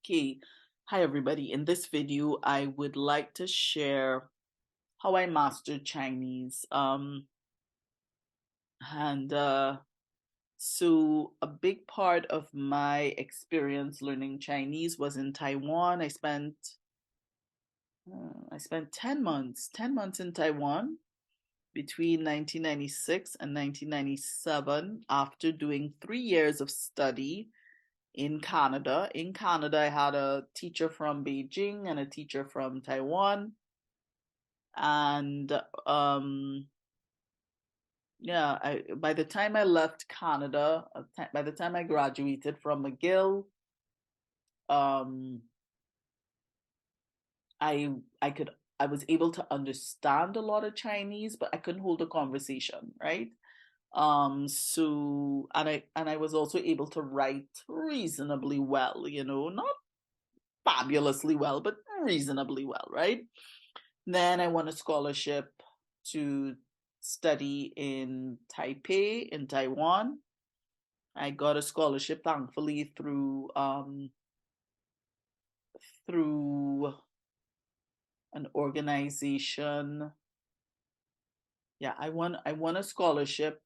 Okay, hi everybody. In this video, I would like to share how I mastered Chinese. And so a big part of my experience learning Chinese was in Taiwan. I spent 10 months in Taiwan between 1996 and 1997 after doing 3 years of study in Canada. In Canada, I had a teacher from Beijing and a teacher from Taiwan. And yeah, by the time I left Canada, by the time I graduated from McGill, um, I was able to understand a lot of Chinese, but I couldn't hold a conversation, right? And I was also able to write reasonably well, not fabulously well, but reasonably well, right? Then I won a scholarship to study in Taipei, in Taiwan. I got a scholarship, thankfully, through an organization. Yeah, I won a scholarship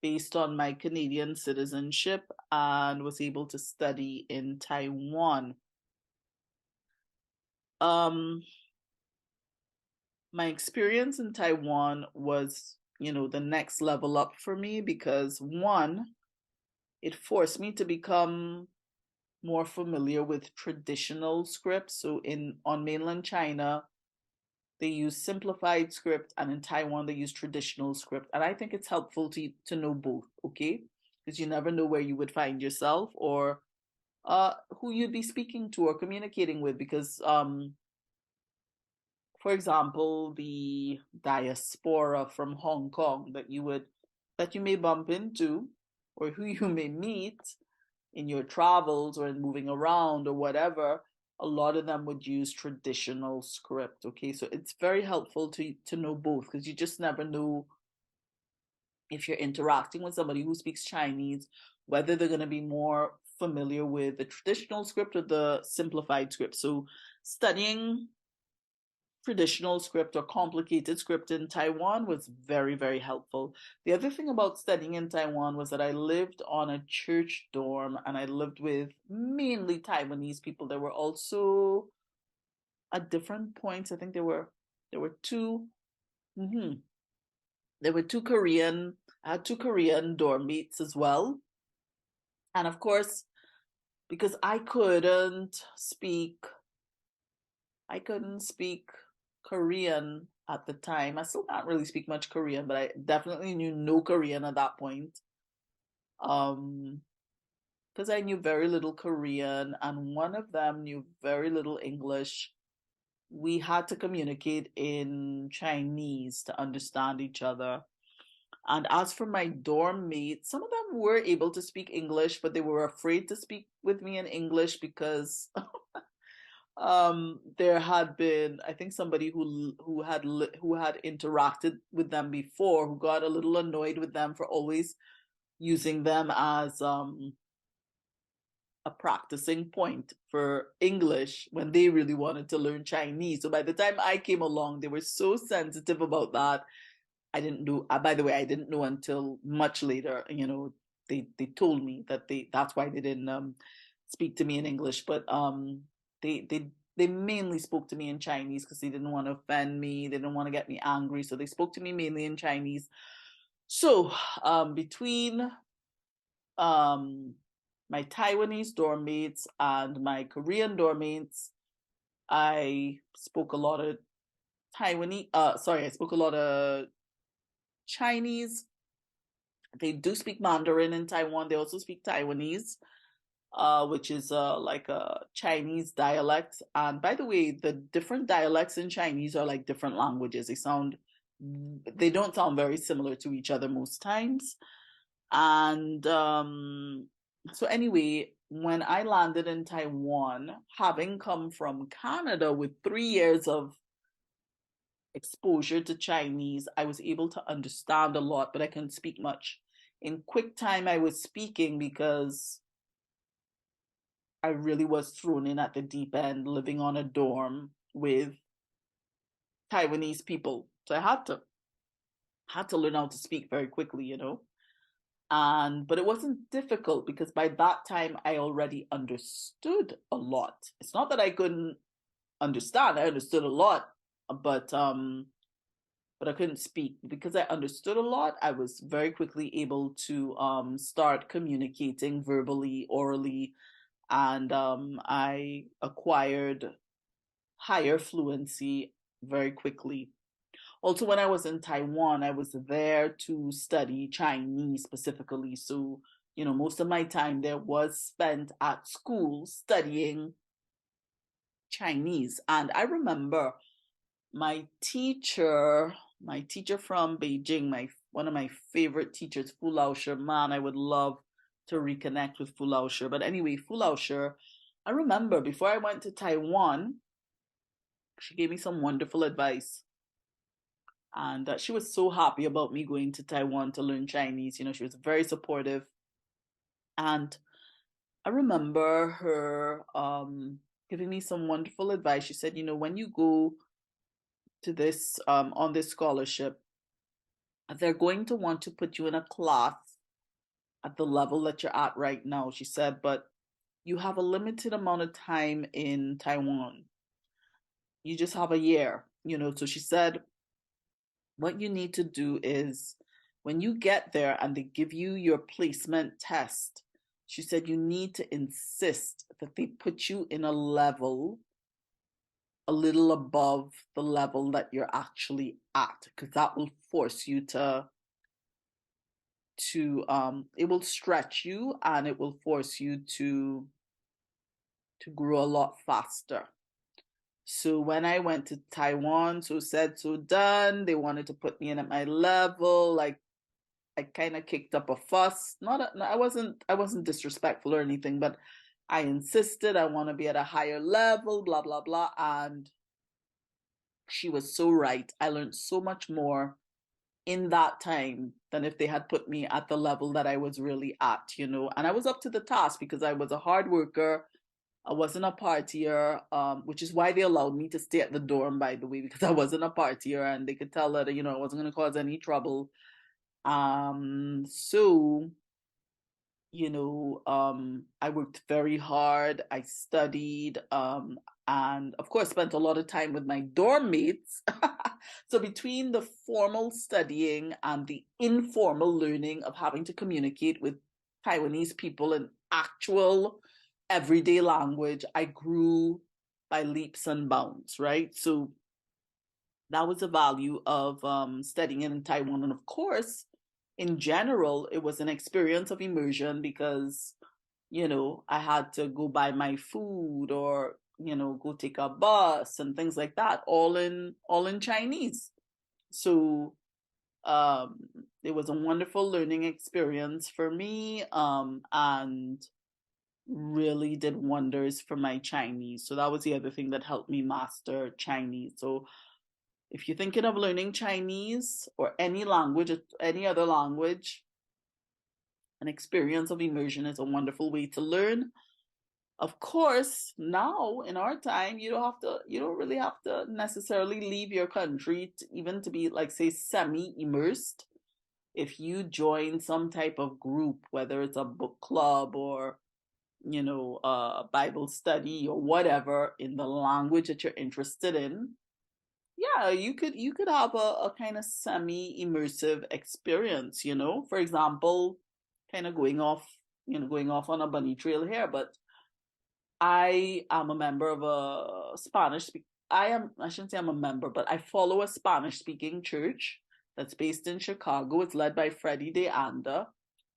based on my Canadian citizenship and was able to study in Taiwan. Um, my experience in Taiwan was, the next level up for me because one, it forced me to become more familiar with traditional scripts. So in on mainland China, they use simplified script, and in Taiwan they use traditional script. And I think it's helpful to know both, okay? Because you never know where you would find yourself or who you'd be speaking to or communicating with. Because for example, the diaspora from Hong Kong that you may bump into or who you may meet in your travels or in moving around or whatever, a lot of them would use traditional script. Okay, so it's very helpful to know both because you just never know if you're interacting with somebody who speaks Chinese, whether they're going to be more familiar with the traditional script or the simplified script. So studying traditional script or complicated script in Taiwan was very, very helpful. The other thing about studying in Taiwan was that I lived on a church dorm and I lived with mainly Taiwanese people. There were also at different points, I think there were two mhm, there were two Korean I had two Korean dorm mates as well. And of course, because I couldn't speak Korean at the time. I still can't really speak much Korean, but I definitely knew no Korean at that point. Um, because I knew very little Korean and one of them knew very little English. We had to communicate in Chinese to understand each other. And as for my dorm mates, some of them were able to speak English, but they were afraid to speak with me in English because there had been, I think, somebody who had interacted with them before who got a little annoyed with them for always using them as a practicing point for English when they really wanted to learn Chinese. So by the time I came along, they were so sensitive about that. I didn't know. By the way, I didn't know until much later. They told me that's why they didn't speak to me in English, but they mainly spoke to me in Chinese because they didn't want to offend me. They didn't want to get me angry, so they spoke to me mainly in Chinese. So between um, my Taiwanese dorm mates and my Korean dorm mates, I spoke a lot of Taiwanese. Sorry, I spoke a lot of Chinese. They do speak Mandarin in Taiwan. They also speak Taiwanese, which is like a Chinese dialect. And by the way, the different dialects in Chinese are like different languages. They don't sound very similar to each other most times. And so anyway, when I landed in Taiwan, having come from Canada with 3 years of exposure to Chinese, I was able to understand a lot, but I couldn't speak much. In quick time, I was speaking because I really was thrown in at the deep end, living on a dorm with Taiwanese people. So I had to learn how to speak very quickly, And but it wasn't difficult because by that time I already understood a lot. It's not that I couldn't understand. I understood a lot, but um but I couldn't speak. Because I understood a lot, I was very quickly able to start communicating verbally, orally, and I acquired higher fluency very quickly. Also, when I was in Taiwan, I was there to study Chinese specifically. So, most of my time there was spent at school studying Chinese. And I remember my teacher from Beijing, my one of my favorite teachers, Fu Laoshi. Man, I would love to reconnect with Fu Laoshi. But anyway, Fu Laoshi, I remember before I went to Taiwan, she gave me some wonderful advice. And she was so happy about me going to Taiwan to learn Chinese. She was very supportive. And I remember her giving me some wonderful advice. She said, when you go to this on this scholarship, they're going to want to put you in a class at the level that you're at right now. She said, but you have a limited amount of time in Taiwan. You just have a year. So she said, what you need to do is when you get there and they give you your placement test, she said you need to insist that they put you in a level a little above the level that you're actually at, because that will force you to it will stretch you and it will force you to grow a lot faster. So when I went to Taiwan, so said, so done, they wanted to put me in at my level. Like I kind of kicked up a fuss. I wasn't disrespectful or anything, but I insisted I want to be at a higher level, blah blah blah. And she was so right. I learned so much more in that time than if they had put me at the level that I was really at. And I was up to the task because I was a hard worker. I wasn't a partier, which is why they allowed me to stay at the dorm, by the way, because I wasn't a partier and they could tell that, I wasn't going to cause any trouble. So, I worked very hard. I studied, and of course, spent a lot of time with my dorm mates. So between the formal studying and the informal learning of having to communicate with Taiwanese people in actual everyday language, I grew by leaps and bounds, right? So that was the value of studying in Taiwan. And of course, in general, it was an experience of immersion because, I had to go buy my food or, go take a bus and things like that, all in Chinese. So um, it was a wonderful learning experience for me, and really did wonders for my Chinese. So that was the other thing that helped me master Chinese. So if you're thinking of learning Chinese or any language, any other language, an experience of immersion is a wonderful way to learn. Of course, now in our time, you don't really have to necessarily leave your country even to be like, say, semi-immersed. If you join some type of group, whether it's a book club or Bible study or whatever in the language that you're interested in, yeah, you could have a kind of semi-immersive experience, For example, kind of going off on a bunny trail here, but I am a member of a I shouldn't say I'm a member, but I follow a Spanish speaking church that's based in Chicago. It's led by Freddie De Anda.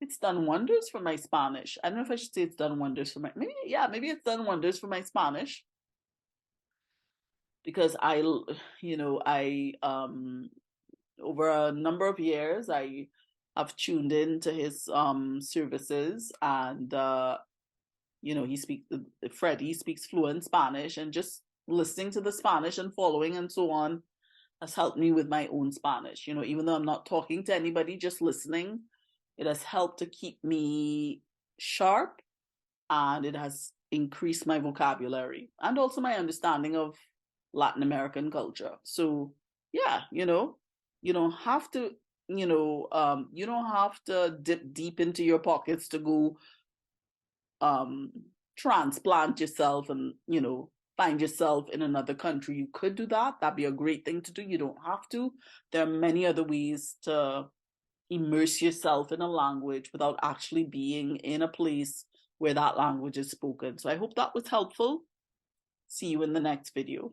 It's done wonders for my Spanish. I don't know if I should say it's done wonders for maybe it's done wonders for my Spanish because I over a number of years I have tuned in to his services, and Freddie speaks fluent Spanish, and just listening to the Spanish and following and so on has helped me with my own Spanish. Even though I'm not talking to anybody, just listening, it has helped to keep me sharp and it has increased my vocabulary and also my understanding of Latin American culture. So yeah, you don't have to, you don't have to dip deep into your pockets to go um transplant yourself and, find yourself in another country. You could do that. That'd be a great thing to do. You don't have to. There are many other ways to immerse yourself in a language without actually being in a place where that language is spoken. So I hope that was helpful. See you in the next video.